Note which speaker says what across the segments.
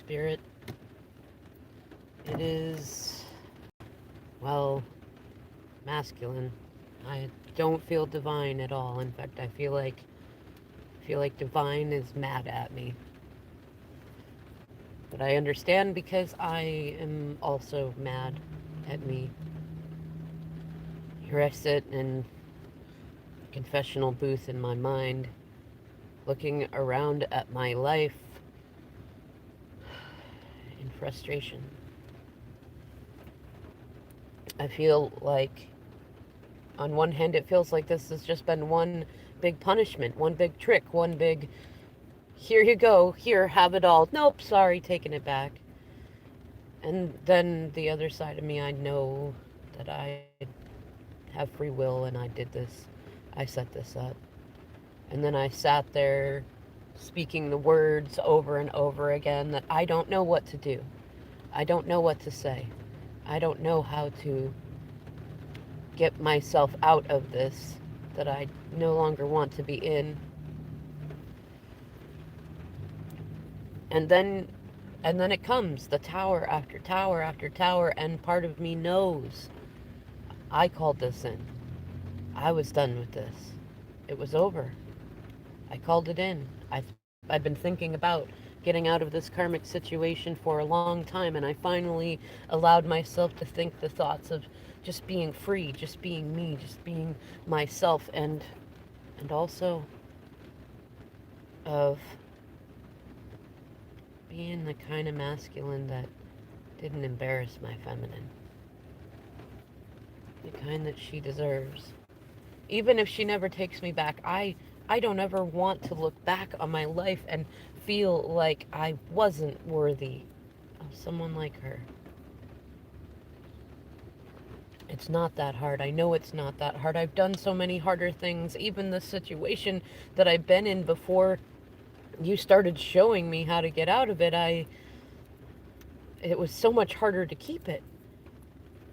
Speaker 1: spirit. It is, well, masculine. I don't feel divine at all. In fact, I feel like divine is mad at me. But I understand because I am also mad at me. Here I sit in a confessional booth in my mind, looking around at my life in frustration. I feel like, on one hand, it feels like this has just been one big punishment, one big trick, one big, here you go, here, have it all. Nope, sorry, taking it back. And then the other side of me, I know that I have free will and I did this. I set this up. And then I sat there speaking the words over and over again that I don't know what to do. I don't know what to say. I don't know how to get myself out of this that I no longer want to be in. And then it comes, the tower after tower after tower, and part of me knows I called this in. I was done with this. It was over. I called it in. I've been thinking about getting out of this karmic situation for a long time, and I finally allowed myself to think the thoughts of just being free, just being me, just being myself, and also of being the kind of masculine that didn't embarrass my feminine. The kind that she deserves. Even if she never takes me back, I don't ever want to look back on my life and feel like I wasn't worthy of someone like her. It's not that hard. I know it's not that hard. I've done so many harder things. Even the situation that I've been in before you started showing me how to get out of it, it was so much harder to keep it.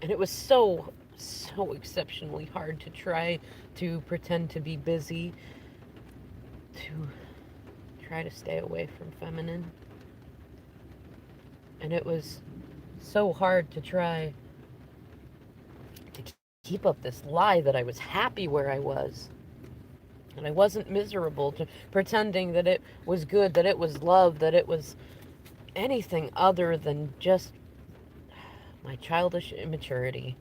Speaker 1: And it was so exceptionally hard to try to pretend to be busy, to try to stay away from feminine. And it was so hard to try to keep up this lie that I was happy where I was. And I wasn't miserable, to pretending that it was good, that it was love, that it was anything other than just my childish immaturity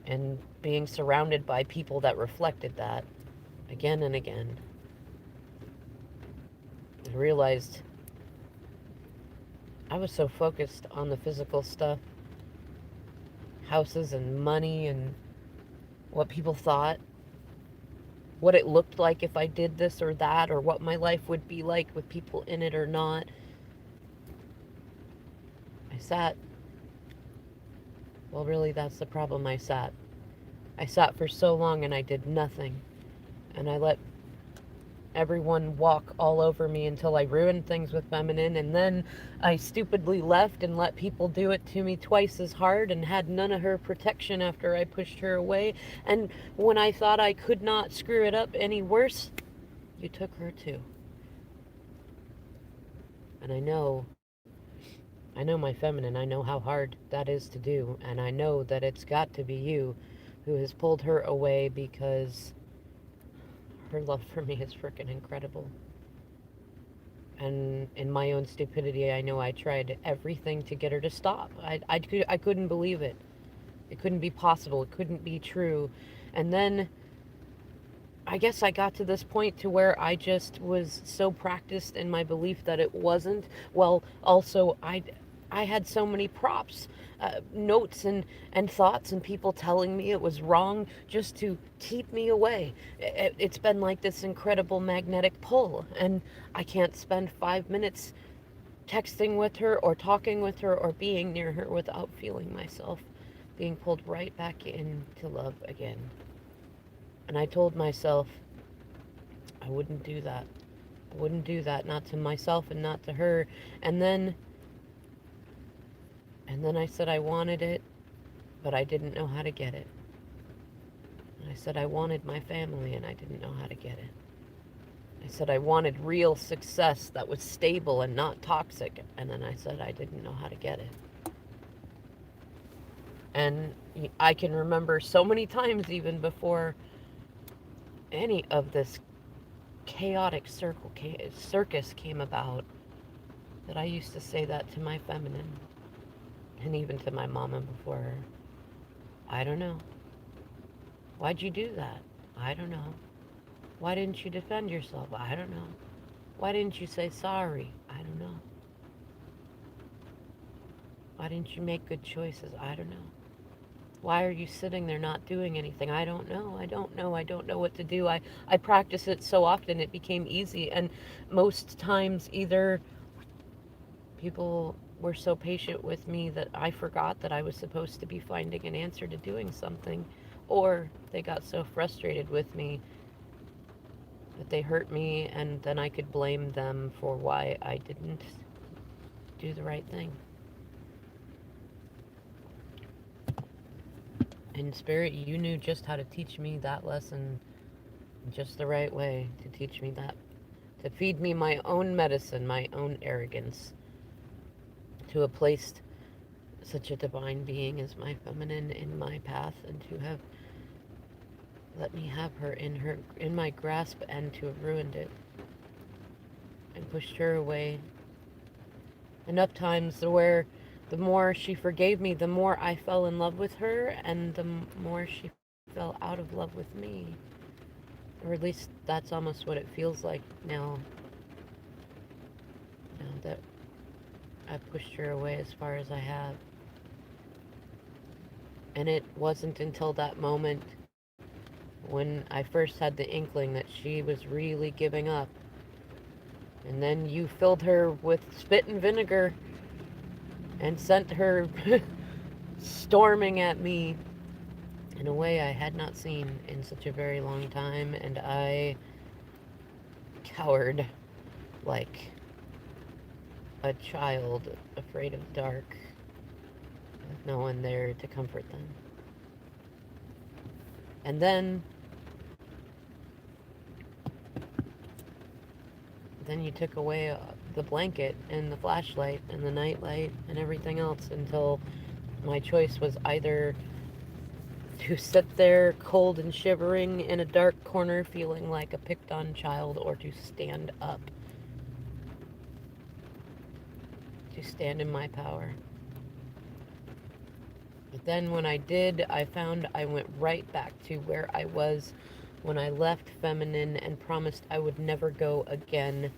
Speaker 1: and being surrounded by people that reflected that again and again. I realized I was so focused on the physical stuff, houses and money and what people thought, what it looked like if I did this or that, or what my life would be like with people in it or not. I sat, well, really, that's the problem. I sat for so long and I did nothing. And I let everyone walk all over me until I ruined things with feminine, and then I stupidly left and let people do it to me twice as hard and had none of her protection after I pushed her away. And when I thought I could not screw it up any worse, you took her too. And I know my feminine. I know how hard that is to do, and I know that it's got to be you who has pulled her away, because her love for me is freaking incredible. And in my own stupidity, I know I tried everything to get her to stop. I couldn't believe it. It couldn't be possible. It couldn't be true. And then I guess I got to this point to where I just was so practiced in my belief that it wasn't. Well, also, I had so many props, notes and thoughts and people telling me it was wrong just to keep me away. It's been like this incredible magnetic pull, and I can't spend 5 minutes texting with her or talking with her or being near her without feeling myself being pulled right back into love again. And I told myself I wouldn't do that. I wouldn't do that, not to myself and not to her. And then I said I wanted it, but I didn't know how to get it. And I said I wanted my family and I didn't know how to get it. I said I wanted real success that was stable and not toxic. And then I said I didn't know how to get it. And I can remember so many times, even before any of this chaotic circus came about, that I used to say that to my feminine, and even to my mama before her. I don't know. Why'd you do that? I don't know. Why didn't you defend yourself? I don't know. Why didn't you say sorry? I don't know. Why didn't you make good choices? I don't know. Why are you sitting there not doing anything? I don't know. I don't know. I don't know what to do. I practice it so often it became easy. And most times, either people were so patient with me that I forgot that I was supposed to be finding an answer to doing something, or they got so frustrated with me that they hurt me, and then I could blame them for why I didn't do the right thing. And Spirit, you knew just how to teach me that lesson just the right way, to teach me that, to feed me my own medicine, my own arrogance, to have placed such a divine being as my feminine in my path, and to have let me have her in my grasp, and to have ruined it and pushed her away enough times where the more she forgave me, the more I fell in love with her, and the more she fell out of love with me. Or at least that's almost what it feels like now. Now that I've pushed her away as far as I have. And it wasn't until that moment when I first had the inkling that she was really giving up. And then you filled her with spit and vinegar and sent her storming at me in a way I had not seen in such a very long time, and I cowered like a child afraid of the dark, with no one there to comfort them. And then you took away the blanket and the flashlight and the nightlight and everything else, until my choice was either to sit there cold and shivering in a dark corner feeling like a picked on child, or to stand up, to stand in my power. But then when I did, I found I went right back to where I was when I left feminine and promised I would never go again.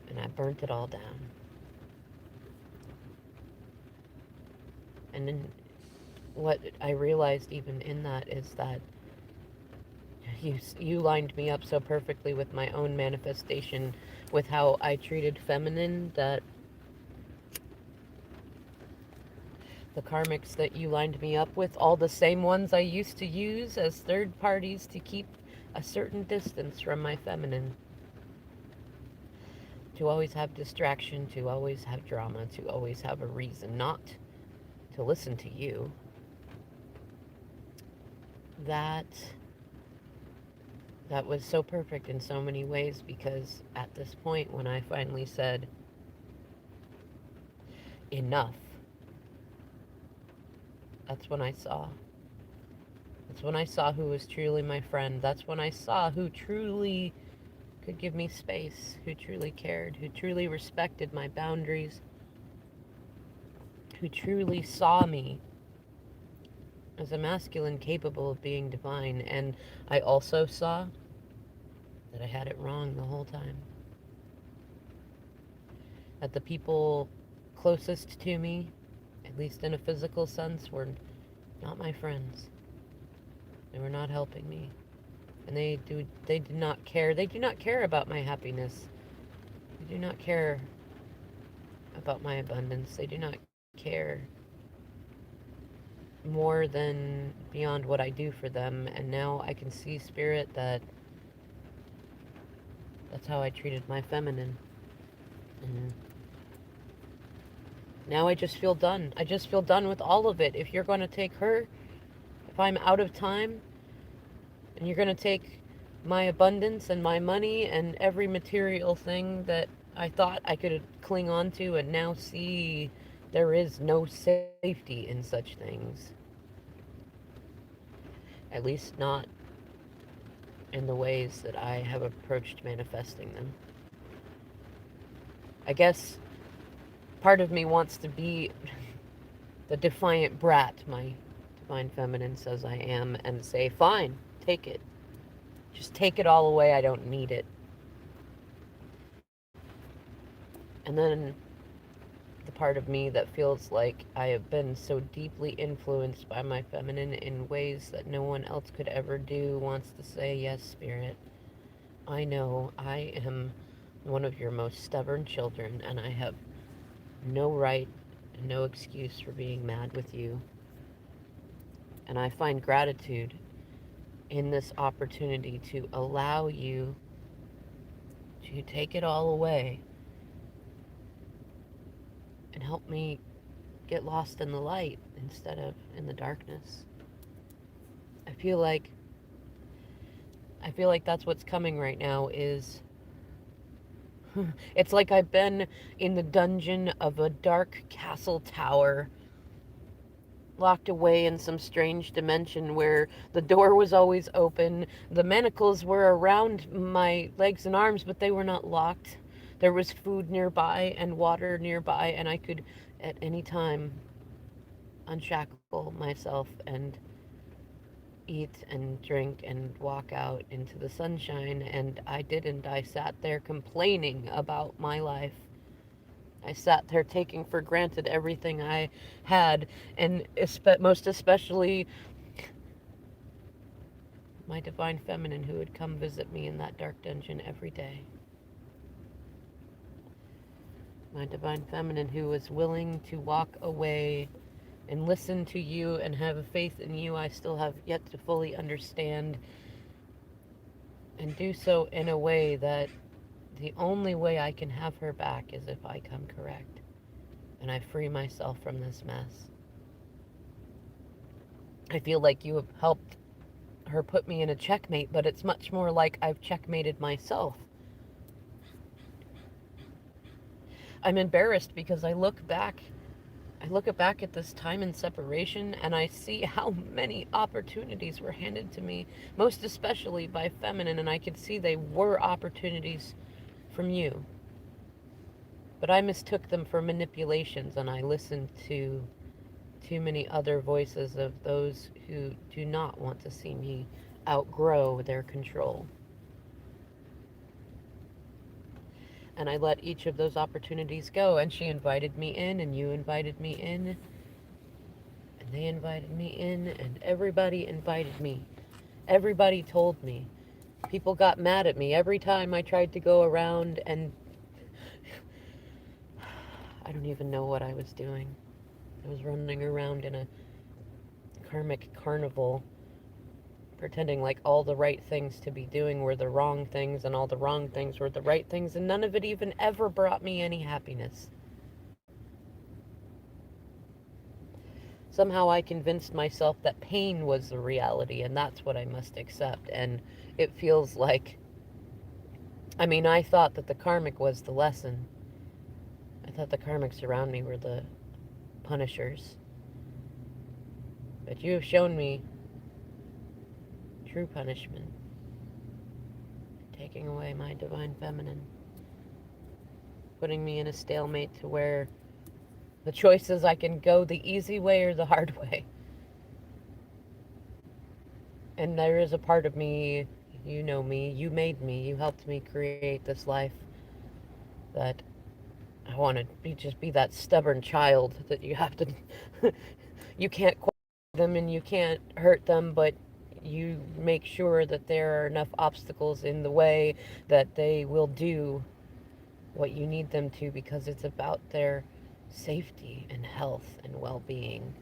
Speaker 1: And I burnt it all down. And then what I realized even in that is that you lined me up so perfectly with my own manifestation, with how I treated feminine, that the karmics that you lined me up with, all the same ones I used to use as third parties to keep a certain distance from my feminine. To always have distraction, to always have drama, to always have a reason not to listen to you. That was so perfect in so many ways, because at this point when I finally said enough, that's when I saw. That's when I saw who was truly my friend. That's when I saw who truly could give me space, who truly cared, who truly respected my boundaries, who truly saw me as a masculine capable of being divine. And I also saw that I had it wrong the whole time. That the people closest to me, at least in a physical sense, were not my friends. They were not helping me. And they did not care. They do not care about my happiness. They do not care about my abundance. They do not care more than beyond what I do for them. And now I can see, Spirit, that that's how I treated my feminine. And now I just feel done. I just feel done with all of it. If you're going to take her, if I'm out of time, and you're going to take my abundance and my money and every material thing that I thought I could cling on to, and now see there is no safety in such things. At least not in the ways that I have approached manifesting them. I guess part of me wants to be the defiant brat my divine feminine says I am and say, fine, take it. Just take it all away. I don't need it. And then the part of me that feels like I have been so deeply influenced by my feminine in ways that no one else could ever do wants to say, yes, Spirit, I know I am one of your most stubborn children, and I have no right and no excuse for being mad with you. And I find gratitude in this opportunity to allow you to take it all away and help me get lost in the light instead of in the darkness. I feel like that's what's coming right now is it's like I've been in the dungeon of a dark castle tower, locked away in some strange dimension where the door was always open. The manacles were around my legs and arms, but they were not locked. There was food nearby and water nearby, and I could at any time unshackle myself and eat and drink and walk out into the sunshine. And I didn't. I sat there complaining about my life. I sat there taking for granted everything I had, and most especially my divine feminine who would come visit me in that dark dungeon every day. My divine feminine who was willing to walk away and listen to you and have a faith in you I still have yet to fully understand, and do so in a way that the only way I can have her back is if I come correct and I free myself from this mess. I feel like you have helped her put me in a checkmate, but it's much more like I've checkmated myself. I'm embarrassed because I look back at this time in separation and I see how many opportunities were handed to me, most especially by feminine, and I could see they were opportunities from you. But I mistook them for manipulations, and I listened to too many other voices of those who do not want to see me outgrow their control. And I let each of those opportunities go, and she invited me in, and you invited me in, and they invited me in, and everybody invited me. Everybody told me. People got mad at me every time I tried to go around, and I don't even know what I was doing. I was running around in a karmic carnival, pretending like all the right things to be doing were the wrong things, and all the wrong things were the right things, and none of it even ever brought me any happiness. Somehow I convinced myself that pain was the reality, and that's what I must accept, and it feels like, I thought that the karmic was the lesson. I thought the karmics around me were the punishers. But you have shown me true punishment, taking away my divine feminine, putting me in a stalemate to where the choice is I can go the easy way or the hard way. And there is a part of me, you know me, you made me, you helped me create this life, that I want to just be that stubborn child that you have to, you can't quiet them and you can't hurt them, but you make sure that there are enough obstacles in the way that they will do what you need them to, because it's about their safety and health and well-being.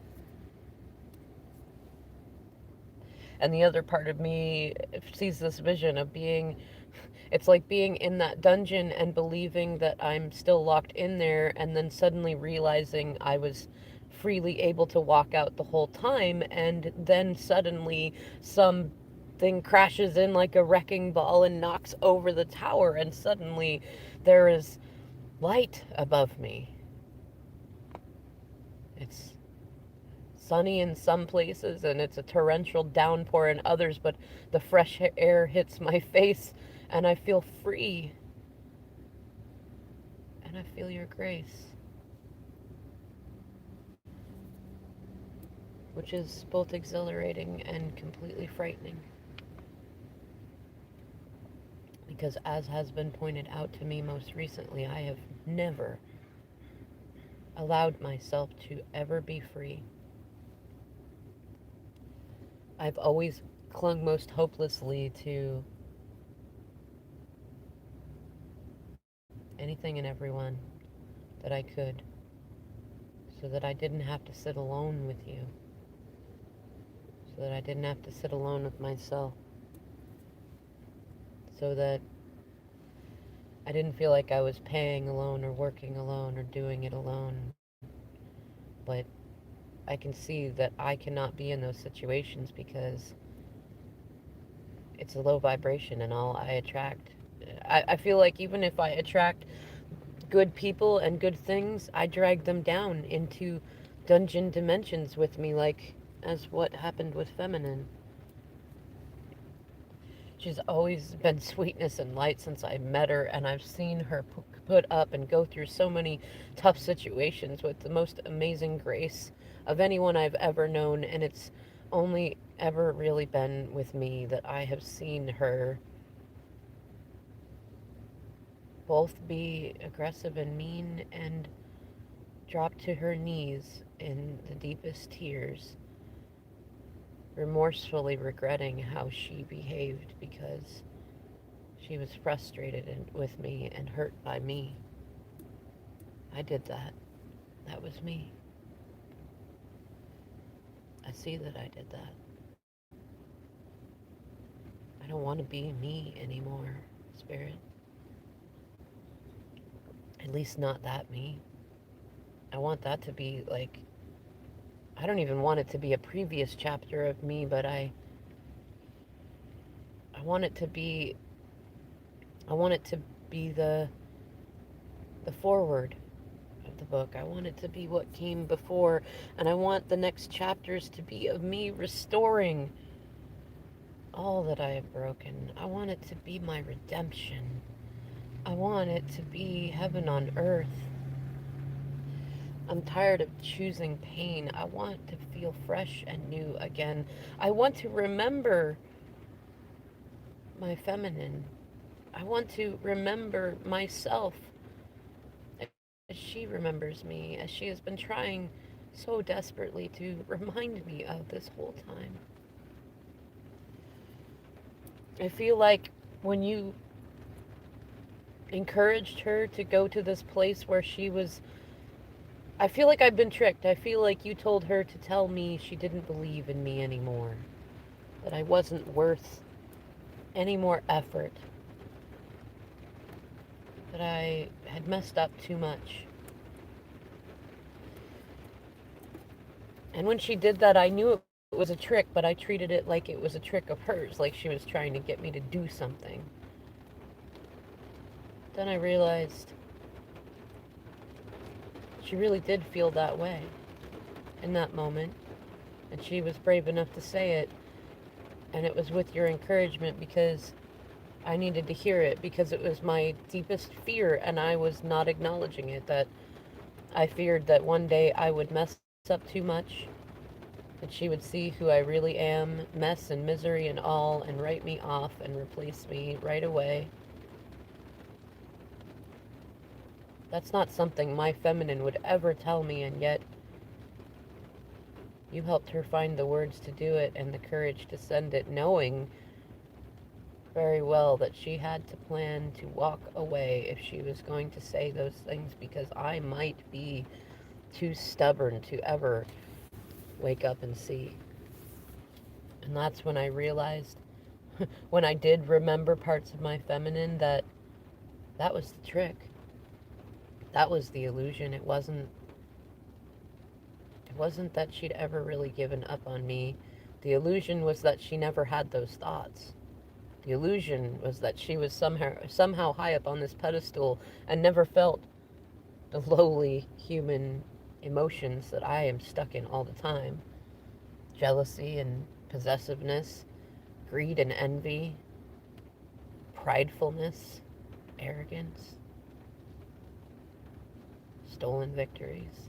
Speaker 1: And the other part of me sees this vision of being, it's like being in that dungeon and believing that I'm still locked in there, and then suddenly realizing I was freely able to walk out the whole time, and then suddenly something something crashes in like a wrecking ball and knocks over the tower, and suddenly there is light above me. It's sunny in some places and it's a torrential downpour in others, but the fresh air hits my face and I feel free. And I feel your grace, which is both exhilarating and completely frightening. Because, as has been pointed out to me most recently, I have never allowed myself to ever be free. I've always clung most hopelessly to anything and everyone that I could, so that I didn't have to sit alone with you, so that I didn't have to sit alone with myself, so that I didn't feel like I was paying alone or working alone or doing it alone. But I can see that I cannot be in those situations because it's a low vibration and all I attract. I feel like even if I attract good people and good things, I drag them down into dungeon dimensions with me, like as what happened with Feminine. She's always been sweetness and light since I met her, and I've seen her put up and go through so many tough situations with the most amazing grace of anyone I've ever known, and it's only ever really been with me that I have seen her both be aggressive and mean and drop to her knees in the deepest tears, remorsefully regretting how she behaved because she was frustrated with me and hurt by me. I did that. That was me. I see that I did that. I don't want to be me anymore, Spirit. At least not that me. I want that to be like, I don't even want it to be a previous chapter of me, but I want it to be, I want it to be the forward of the book. I want it to be what came before, and I want the next chapters to be of me restoring all that I have broken. I want it to be my redemption. I want it to be heaven on earth. I'm tired of choosing pain. I want to feel fresh and new again. I want to remember my feminine. I want to remember myself as she remembers me, as she has been trying so desperately to remind me of this whole time. I feel like when you encouraged her to go to this place where she was, I feel like I've been tricked. I feel like you told her to tell me she didn't believe in me anymore, that I wasn't worth any more effort, that I had messed up too much. And when she did that, I knew it was a trick, but I treated it like it was a trick of hers, like she was trying to get me to do something. Then I realized she really did feel that way in that moment, and she was brave enough to say it, and it was with your encouragement because I needed to hear it, because it was my deepest fear, and I was not acknowledging it, that I feared that one day I would mess up too much, that she would see who I really am, mess and misery and all, and write me off and replace me right away. That's not something my feminine would ever tell me, and yet you helped her find the words to do it and the courage to send it, knowing very well that she had to plan to walk away if she was going to say those things, because I might be too stubborn to ever wake up and see. And that's when I realized, when I did remember parts of my feminine, that that was the trick. That was the illusion. It wasn't that she'd ever really given up on me, The illusion was that she never had those thoughts. The illusion was that she was somehow high up on this pedestal and never felt the lowly human emotions that I am stuck in all the time. Jealousy and possessiveness, greed and envy, pridefulness, arrogance, stolen victories,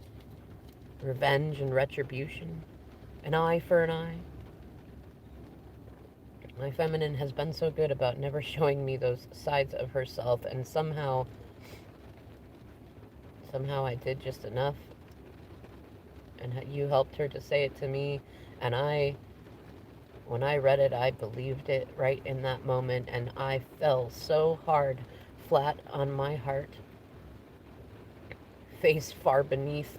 Speaker 1: revenge and retribution, an eye for an eye. My feminine has been so good about never showing me those sides of herself, and somehow I did just enough, and you helped her to say it to me, and when I read it, I believed it right in that moment, and I fell so hard, flat on my heart, face far beneath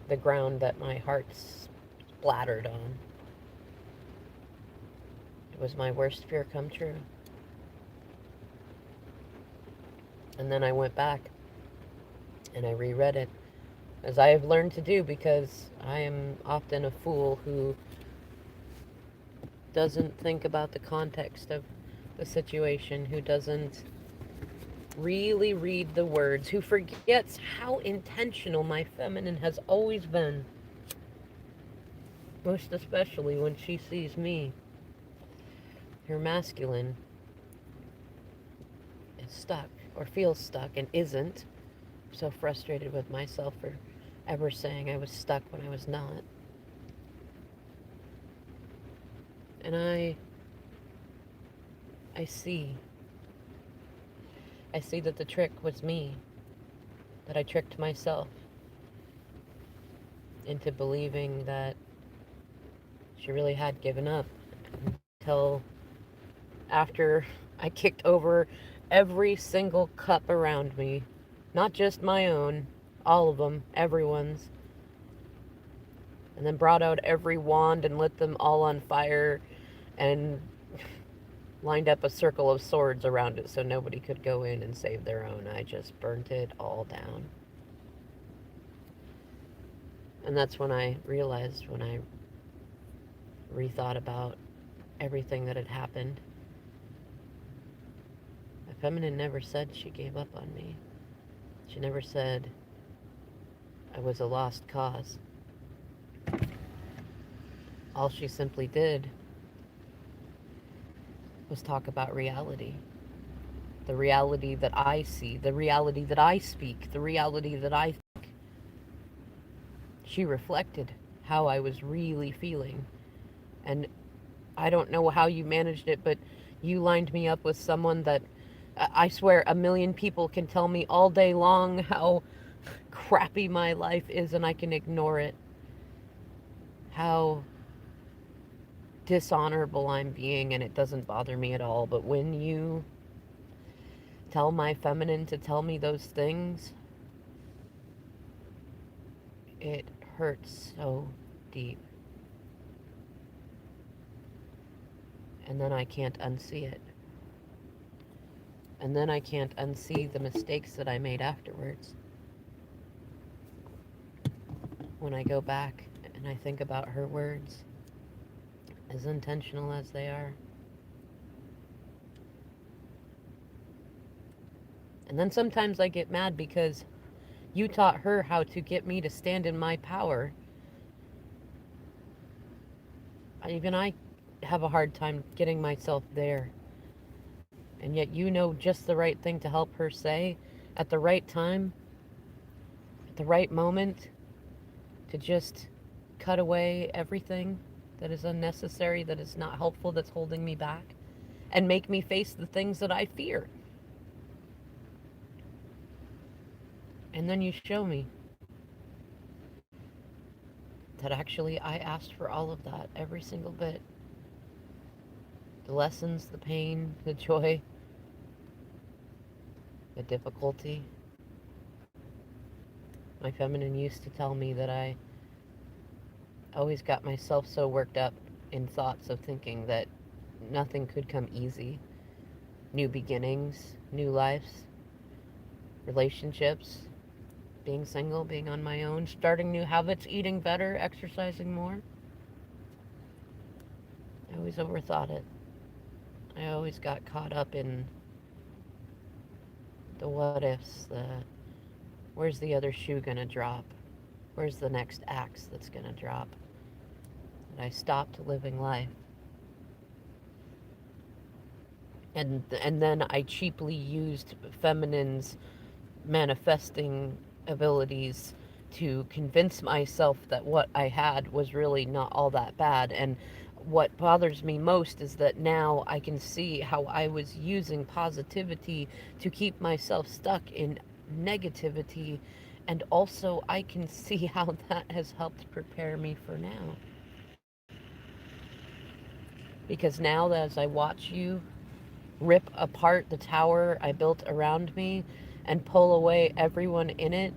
Speaker 1: the ground that my heart splattered on. It was my worst fear come true. And then I went back and I reread it, as I have learned to do, because I am often a fool who doesn't think about the context of the situation, who doesn't really read the words, who forgets how intentional my feminine has always been, most especially when she sees me. Her masculine is stuck, or feels stuck, and isn't. I'm so frustrated with myself for ever saying I was stuck when I was not. And I see that the trick was me, that I tricked myself into believing that she really had given up, until after I kicked over every single cup around me, not just my own, all of them, everyone's, and then brought out every wand and lit them all on fire and lined up a circle of swords around it so nobody could go in and save their own. I just burnt it all down. And that's when I realized, when I rethought about everything that had happened, my feminine never said she gave up on me. She never said I was a lost cause. All she simply did was talk about reality. The reality that I see, the reality that I speak, the reality that I think. She reflected how I was really feeling. And I don't know how you managed it, but you lined me up with someone that I swear a million people can tell me all day long how crappy my life is and I can ignore it. How dishonorable I'm being and it doesn't bother me at all. But when you tell my feminine to tell me those things, it hurts so deep. And then I can't unsee it. And then I can't unsee the mistakes that I made afterwards. When I go back and I think about her words, as intentional as they are. And then sometimes I get mad because you taught her how to get me to stand in my power. Even I have a hard time getting myself there. And yet you know just the right thing to help her say at the right time, at the right moment, to just cut away everything that is unnecessary, that is not helpful, that's holding me back, and make me face the things that I fear. And then you show me that actually I asked for all of that, every single bit. The lessons, the pain, the joy, the difficulty. My feminine used to tell me that I always got myself so worked up in thoughts of thinking that nothing could come easy. New beginnings, new lives, relationships, being single, being on my own, starting new habits, eating better, exercising more. always overthought it. I always got caught up in the what ifs, the where's the other shoe gonna drop? Where's the next axe that's gonna drop? And I stopped living life. And then I cheaply used feminine's manifesting abilities to convince myself that what I had was really not all that bad. And what bothers me most is that now I can see how I was using positivity to keep myself stuck in negativity. And also, I can see how that has helped prepare me for now. Because now, as I watch you rip apart the tower I built around me and pull away everyone in it,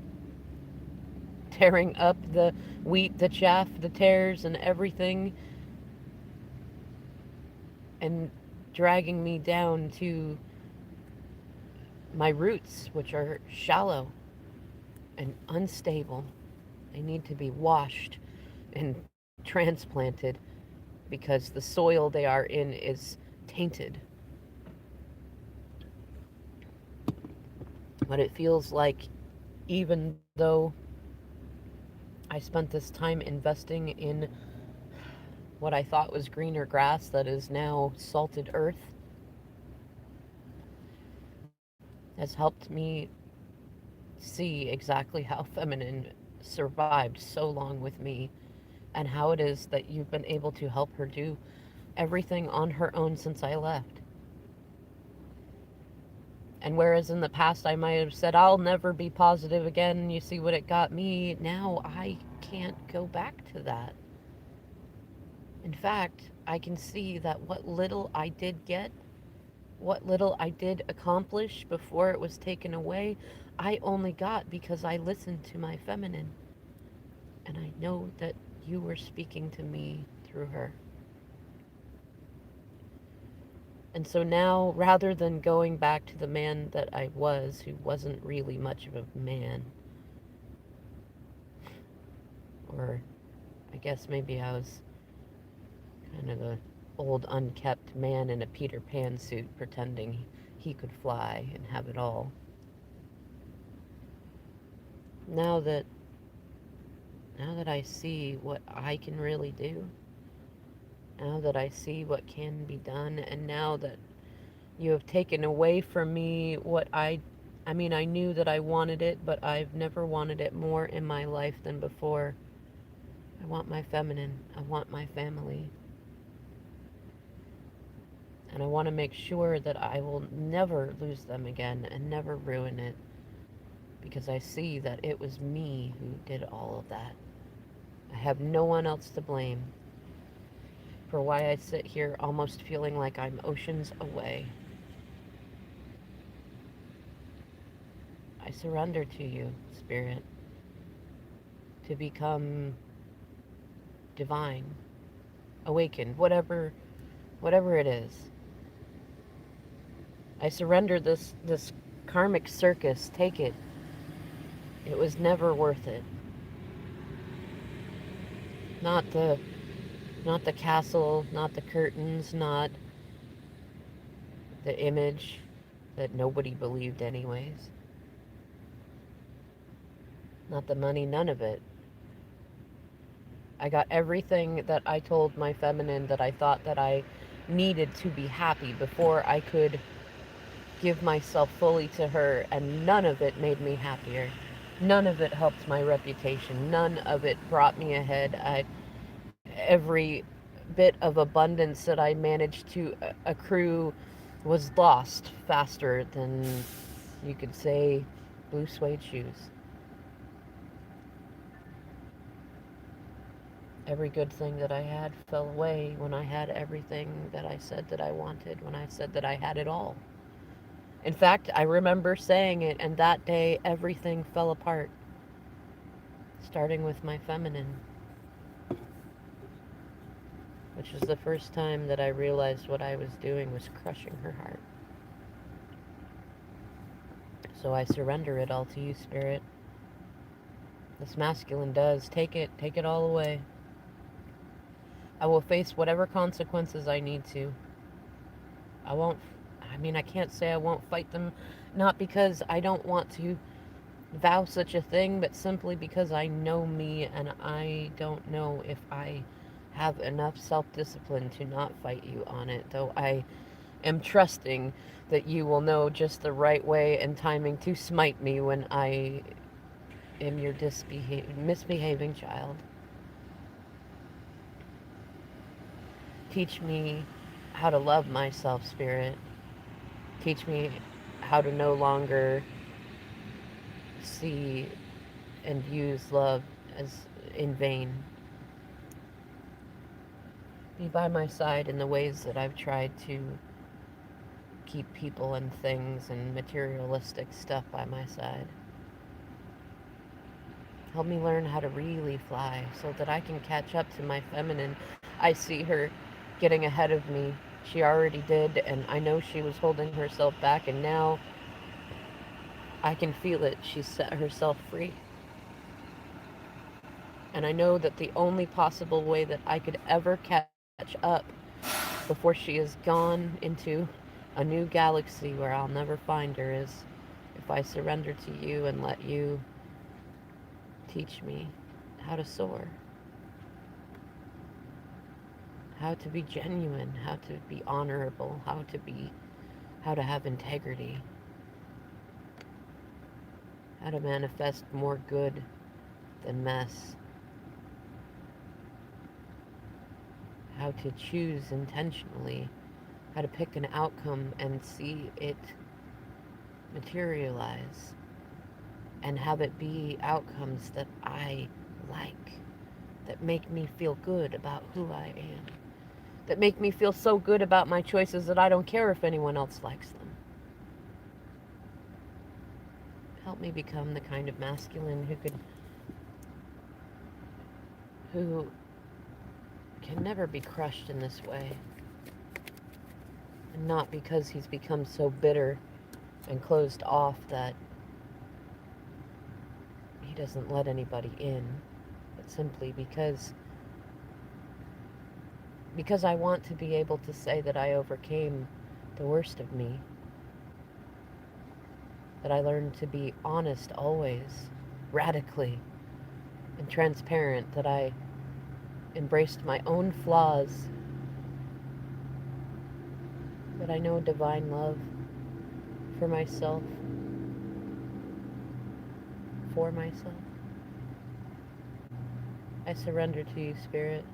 Speaker 1: tearing up the wheat, the chaff, the tares, and everything, and dragging me down to my roots, which are shallow and unstable. They need to be washed and transplanted because the soil they are in is tainted. But it feels like even though I spent this time investing in what I thought was greener grass that is now salted earth, has helped me see exactly how feminine survived so long with me and how it is that you've been able to help her do everything on her own since I left. And whereas in the past I might have said, I'll never be positive again, you see what it got me, now I can't go back to that. In fact, I can see that what little I did get, what little I did accomplish before it was taken away, I only got because I listened to my feminine. And I know that you were speaking to me through her. And so now, rather than going back to the man that I was, who wasn't really much of a man, or I guess maybe I was kind of a old unkept man in a Peter Pan suit pretending he could fly and have it all. Now that now that I see what I can really do, now that I see what can be done, and now that you have taken away from me what I mean, I knew that I wanted it, but I've never wanted it more in my life than before. I want my feminine. I want my family. And I want to make sure that I will never lose them again and never ruin it, because I see that it was me who did all of that. I have no one else to blame for why I sit here almost feeling like I'm oceans away. I surrender to you, Spirit, to become divine, awakened, whatever it is. I surrender this karmic circus. Take it. It was never worth it. Not the castle, not the curtains, not the image that nobody believed anyways. Not the money, none of it. I got everything that I told my feminine that I thought that I needed to be happy before I could give myself fully to her, and none of it made me happier. None of it helped my reputation. None of it brought me ahead. Every bit of abundance that I managed to accrue was lost faster than you could say blue suede shoes. Every good thing that I had fell away when I had everything that I said that I wanted, when I said that I had it all. In fact, I remember saying it, and that day everything fell apart, starting with my feminine, which was the first time that I realized what I was doing was crushing her heart. So I surrender it all to you, Spirit. This masculine does. Take it all away. I will face whatever consequences I need to. I won't, I mean, I can't say I won't fight them, not because I don't want to vow such a thing, but simply because I know me and I don't know if I have enough self discipline to not fight you on it, though I am trusting that you will know just the right way and timing to smite me when I am your misbehaving child. Teach me how to love myself, Spirit. Teach me how to no longer see and use love as in vain. Be by my side in the ways that I've tried to keep people and things and materialistic stuff by my side. Help me learn how to really fly so that I can catch up to my feminine. I see her getting ahead of me. She already did, and I know she was holding herself back, and now I can feel it. She's set herself free. And I know that the only possible way that I could ever catch up before she is gone into a new galaxy where I'll never find her is if I surrender to you and let you teach me how to soar, how to be genuine, how to be honorable, how to have integrity, how to manifest more good than mess, how to choose intentionally, how to pick an outcome and see it materialize and have it be outcomes that I like, that make me feel good about who I am, that make me feel so good about my choices that I don't care if anyone else likes them. Help me become the kind of masculine who can never be crushed in this way. And not because he's become so bitter and closed off that he doesn't let anybody in, but simply because I want to be able to say that I overcame the worst of me, that I learned to be honest always, radically, and transparent, that I embraced my own flaws, that I know divine love for myself, for myself. I surrender to you, Spirit,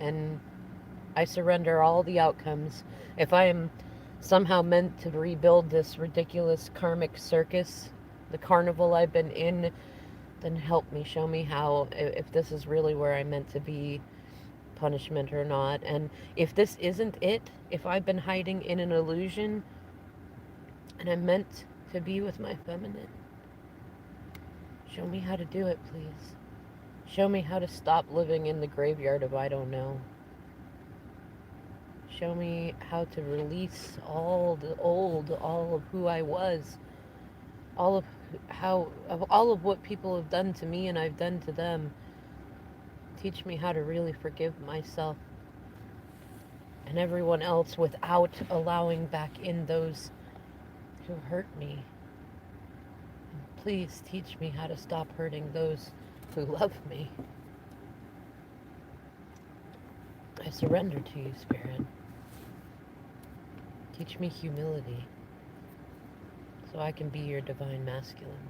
Speaker 1: and I surrender all the outcomes. If I am somehow meant to rebuild this ridiculous karmic circus, the carnival I've been in, then help me, show me how, if this is really where I'm meant to be, punishment or not. And if this isn't it, if I've been hiding in an illusion and I'm meant to be with my feminine, show me how to do it, please. Show me how to stop living in the graveyard of I don't know. Show me how to release all the old, all of who I was, all of all of what people have done to me and I've done to them. Teach me how to really forgive myself and everyone else without allowing back in those who hurt me. And please teach me how to stop hurting those who love me. I surrender to you, Spirit. Teach me humility so I can be your divine masculine.